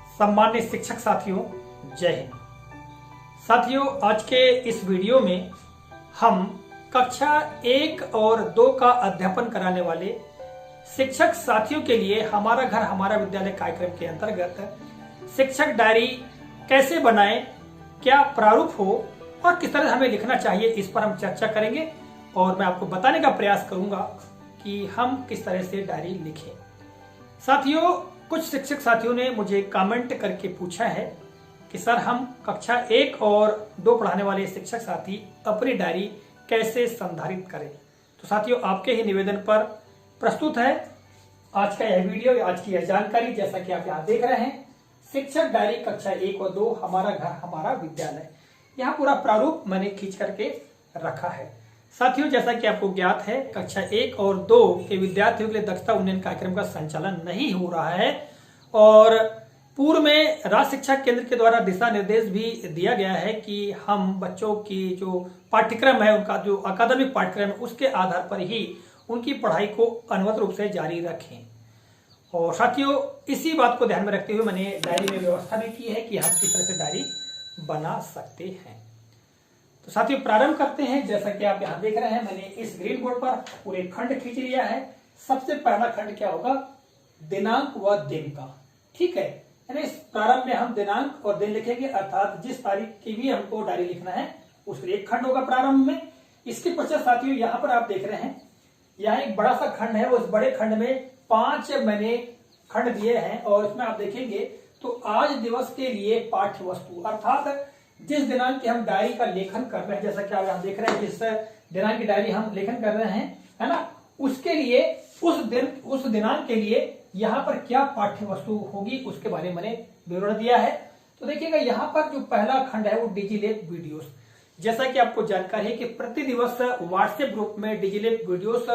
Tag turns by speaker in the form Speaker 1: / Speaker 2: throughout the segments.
Speaker 1: सम्मानित शिक्षक साथियों, जय हिंद। साथियों, आज के इस वीडियो में हम कक्षा 1 और 2 का अध्यापन कराने वाले शिक्षक साथियों के लिए हमारा घर हमारा विद्यालय कार्यक्रम के अंतर्गत शिक्षक डायरी कैसे बनाएं, क्या प्रारूप हो और किस तरह हमें लिखना चाहिए, इस पर हम चर्चा करेंगे और मैं आपको बताने का प्रयास करूंगा कि हम किस तरह से डायरी लिखें। साथियों, कुछ शिक्षक साथियों ने मुझे कमेंट करके पूछा है कि सर, हम कक्षा 1 और 2 पढ़ाने वाले शिक्षक साथी अपनी डायरी कैसे संधारित करें। तो साथियों, आपके ही निवेदन पर प्रस्तुत है आज का यह वीडियो, आज की यह जानकारी। जैसा कि आप यहाँ देख रहे हैं, शिक्षक डायरी कक्षा 1 और 2 हमारा घर हमारा विद्यालय, यहाँ पूरा प्रारूप मैंने खींच करके रखा है। साथियों, जैसा कि आपको ज्ञात है, कक्षा 1 और 2 के विद्यार्थियों के लिए दक्षता उन्नयन कार्यक्रम का संचालन नहीं हो रहा है और पूर्व में राज्य शिक्षा केंद्र के द्वारा दिशा निर्देश भी दिया गया है कि हम बच्चों की जो पाठ्यक्रम है, उनका जो अकादमिक पाठ्यक्रम है, उसके आधार पर ही उनकी पढ़ाई को अनवरत रूप से जारी रखें। और साथियों, इसी बात को ध्यान में रखते हुए मैंने डायरी में व्यवस्था भी की है कि हम किस तरह से डायरी बना सकते हैं। तो साथियों, प्रारंभ करते हैं। जैसा कि आप यहाँ देख रहे हैं, मैंने इस ग्रीन बोर्ड पर पूरे खंड खींच लिया है। सबसे पहला खंड क्या होगा? दिनांक व दिन का। ठीक है, यानी इस प्रारंभ में हम दिनांक और दिन लिखेंगे, अर्थात जिस तारीख की भी हमको डायरी लिखना है उस पर एक खंड होगा प्रारंभ में। इसके पश्चात साथियों, यहाँ पर आप देख रहे हैं, यहाँ एक बड़ा सा खंड है। उस बड़े खंड में 5 मैंने खंड दिए हैं और इसमें आप देखेंगे तो आज दिवस के लिए पाठ्य वस्तु, अर्थात जिस दिनांक की हम डायरी का लेखन कर रहे हैं, जैसा कि आप यहाँ देख रहे हैं, जिस दिनांक की डायरी हम लेखन कर रहे हैं, है ना, उसके लिए उस दिनांक के लिए यहाँ पर क्या पाठ्य वस्तु होगी उसके बारे में मैंने विवरण दिया है। तो देखिएगा, यहाँ पर जो पहला खंड है वो डिजिलेब वीडियोस। जैसा कि आपको जानकारी है कि प्रति दिवस व्हाट्सएप ग्रुप में डिजिलेब वीडियोस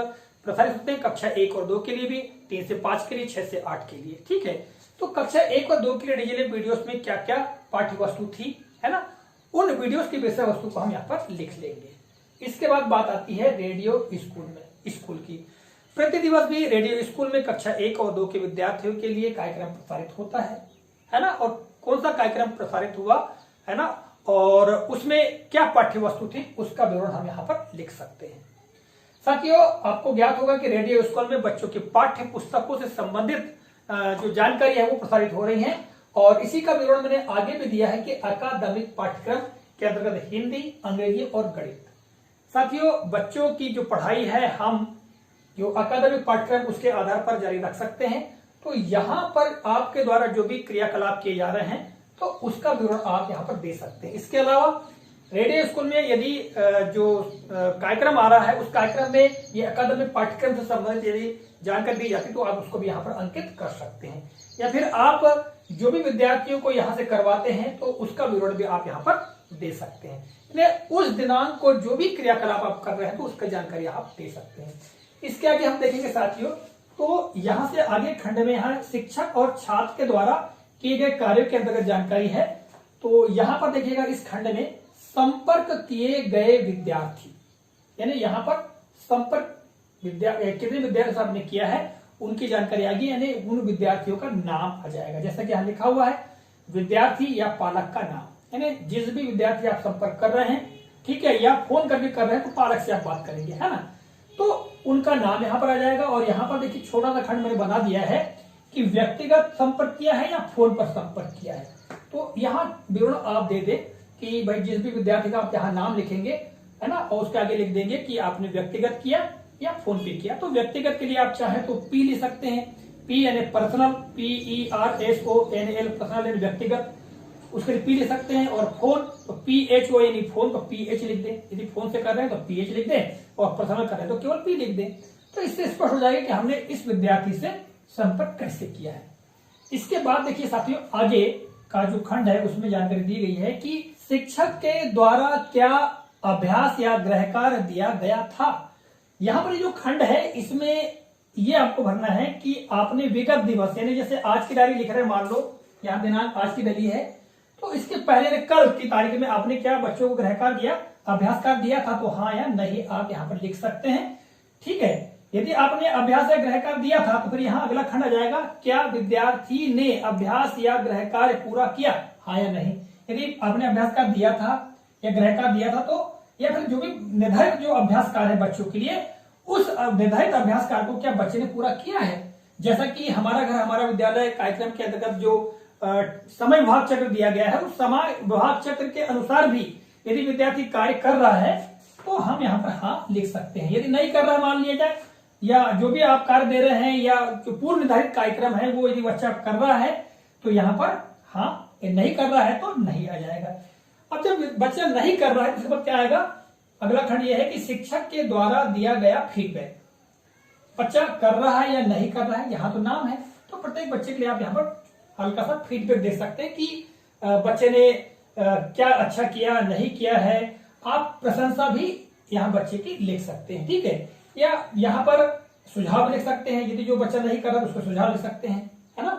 Speaker 1: प्रसारित होते हैं, कक्षा 1 और 2 के लिए भी, 3 से 5 के लिए, 6 से 8 के लिए। ठीक है, तो कक्षा 1 और 2 के लिए डिजिलेब वीडियोस में क्या क्या पाठ्य वस्तु थी, है ना, उन वीडियोस की विषय वस्तु को हम यहाँ पर लिख लेंगे। इसके बाद बात आती है रेडियो स्कूल की। प्रति दिवस भी रेडियो स्कूल में कक्षा 1 और 2 के विद्यार्थियों के लिए कार्यक्रम प्रसारित होता है ना, और कौन सा कार्यक्रम प्रसारित हुआ, है ना, और उसमें क्या पाठ्य वस्तु थी, उसका विवरण हम यहाँ पर लिख सकते हैं। साथियों, आपको ज्ञात होगा कि रेडियो स्कूल में बच्चों की पाठ्य पुस्तकों से संबंधित जो जानकारी है वो प्रसारित हो रही है और इसी का विवरण मैंने आगे भी दिया है कि अकादमिक पाठ्यक्रम के अंतर्गत हिंदी, अंग्रेजी और गणित। साथियों, बच्चों की जो पढ़ाई है हम जो अकादमिक पाठ्यक्रम उसके आधार पर जारी रख सकते हैं। तो यहाँ पर आपके द्वारा जो भी क्रियाकलाप किए जा रहे हैं तो उसका विवरण आप यहाँ पर दे सकते हैं। इसके अलावा रेडियो स्कूल में यदि जो कार्यक्रम आ रहा है उस कार्यक्रम में ये अकादमिक पाठ्यक्रम से संबंधित यदि जानकारी दी जाती तो आप उसको भी यहाँ पर अंकित कर सकते हैं, या फिर आप जो भी विद्यार्थियों को यहाँ से करवाते हैं तो उसका विवरण भी आप यहाँ पर दे सकते हैं। उस दिनांक को जो भी क्रियाकलाप आप कर रहे हैं तो उसका जानकारी आप दे सकते हैं। इसके आगे हम देखेंगे साथियों, तो यहाँ से आगे खंड में यहाँ शिक्षक और छात्र के द्वारा किए गए कार्यों के अंतर्गत जानकारी है। तो यहाँ पर देखिएगा, इस खंड में संपर्क किए गए विद्यार्थी, यानी यहाँ पर संपर्क कितने विद्यार्थी आपने किया है उनकी जानकारी आएगी, यानी उन विद्यार्थियों का नाम आ जाएगा। जैसा कि यहाँ लिखा हुआ है, विद्यार्थी या पालक का नाम, यानी जिस भी विद्यार्थी आप संपर्क कर रहे हैं, ठीक है, या फोन करके कर रहे हैं तो पालक से आप बात करेंगे, है ना, तो उनका नाम यहाँ पर आ जाएगा। और यहाँ पर देखिए छोटा सा खंड मैंने बना दिया है कि व्यक्तिगत संपर्क किया है या फोन पर संपर्क किया है। तो यहाँ विवरण आप दे दे कि भाई जिस भी विद्यार्थी का आप यहाँ नाम लिखेंगे, है ना, और उसके आगे लिख देंगे कि आपने व्यक्तिगत किया या फोन पे किया। तो व्यक्तिगत के लिए आप चाहे तो पी लिख सकते हैं, पी यानी पर्सनल, PERSONAL, पर्सनल यानी व्यक्तिगत, उसके लिए पी लिख सकते हैं। और फोन तो PHO यानी फोन तो PH लिख दें, यदि फोन से कर रहे हैं तो PH लिख दें, और पर्सनल कर रहे हैं तो केवल P लिख दें। तो इससे स्पष्ट हो जाएगा कि हमने इस विद्यार्थी से संपर्क कैसे किया है। इसके बाद देखिए साथियों, आगे का जो खंड है उसमें जानकारी दी गई है कि शिक्षक के द्वारा क्या अभ्यास या गृह कार्य दिया गया था। यहाँ पर जो खंड है इसमें ये आपको भरना है कि आपने विगत दिवस, यानी जैसे आज की डायरी लिख रहे हैं, मान लो यहाँ दिनांक आज की डायरी है, तो इसके पहले कल की तारीख में आपने क्या बच्चों को गृह कार्य दिया, अभ्यास कार्य दिया था, तो हाँ या नहीं आप यहाँ पर लिख सकते हैं। ठीक है, यदि आपने अभ्यास या गृह कार्य दिया था तो फिर यहाँ अगला खंड आ जाएगा, क्या विद्यार्थी ने अभ्यास या गृह कार्य पूरा किया, हाँ या नहीं। यदि आपने अभ्यास कार्य दिया था या गृह कार्य दिया था तो, या फिर जो भी निर्धारित जो अभ्यास कार्य है बच्चों के लिए, उस निर्धारित अभ्यास कार्य को क्या बच्चे ने पूरा किया है। जैसा कि हमारा घर हमारा विद्यालय कार्यक्रम के अंतर्गत जो समय विभाग चक्र दिया गया है, उस समय विभाग चक्र के अनुसार भी यदि विद्यार्थी कार्य कर रहा है तो हम यहाँ पर हाँ लिख सकते हैं। यदि नहीं कर रहा है मान लिया जाए, या जो भी आप कार्य दे रहे हैं या जो पूर्व निर्धारित कार्यक्रम है वो यदि बच्चा कर रहा है तो यहाँ पर हाँ, नहीं कर रहा है तो नहीं आ जाएगा। अब जब बच्चा नहीं कर रहा है उसके बाद क्या आएगा, अगला खंड यह है कि शिक्षक के द्वारा दिया गया फीडबैक। बच्चा कर रहा है या नहीं कर रहा है, यहाँ तो नाम है तो प्रत्येक बच्चे के लिए आप यहाँ पर हल्का सा फीडबैक दे सकते हैं कि बच्चे ने क्या अच्छा किया नहीं किया है। आप प्रशंसा भी यहाँ बच्चे की लिख सकते हैं, ठीक है, या यहाँ पर सुझाव लिख सकते हैं। यदि जो बच्चा नहीं कर रहा तो उसको सुझाव लिख सकते हैं, है ना।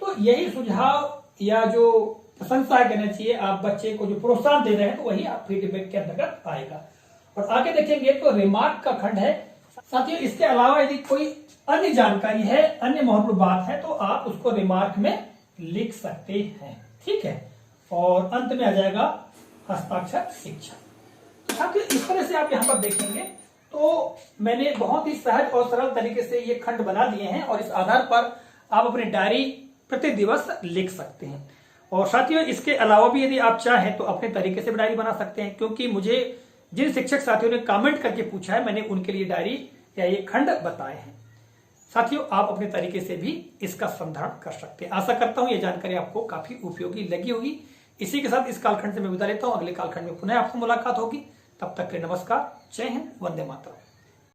Speaker 1: तो यही सुझाव या जो प्रशंसा कहना चाहिए, आप बच्चे को जो प्रोत्साहन दे रहे हैं तो वही आप फीडबैक के अंतर्गत आएगा। और आगे देखेंगे तो रिमार्क का खंड है। साथियों इसके अलावा यदि कोई अन्य जानकारी है, अन्य महत्वपूर्ण बात है तो आप उसको रिमार्क में लिख सकते हैं, ठीक है। और अंत में आ जाएगा हस्ताक्षर शिक्षा। तो साथियों इस तरह से आप यहाँ पर देखेंगे तो मैंने बहुत ही सहज और सरल तरीके से ये खंड बना दिए हैं और इस आधार पर आप अपनी डायरी प्रति दिवस लिख सकते हैं। और साथियों इसके अलावा भी यदि आप चाहें तो अपने तरीके से भी डायरी बना सकते हैं, क्योंकि मुझे जिन शिक्षक साथियों ने कमेंट करके पूछा है मैंने उनके लिए डायरी या ये खंड बताए हैं। साथियों आप अपने तरीके से भी इसका संधारण कर सकते हैं। आशा करता हूं ये जानकारी आपको काफी उपयोगी लगी होगी। इसी के साथ इस कालखंड से मैं विदा लेता हूं। अगले कालखंड में पुनः आपसे मुलाकात होगी। तब तक के नमस्कार, जय हिंद, वंदे मातरम।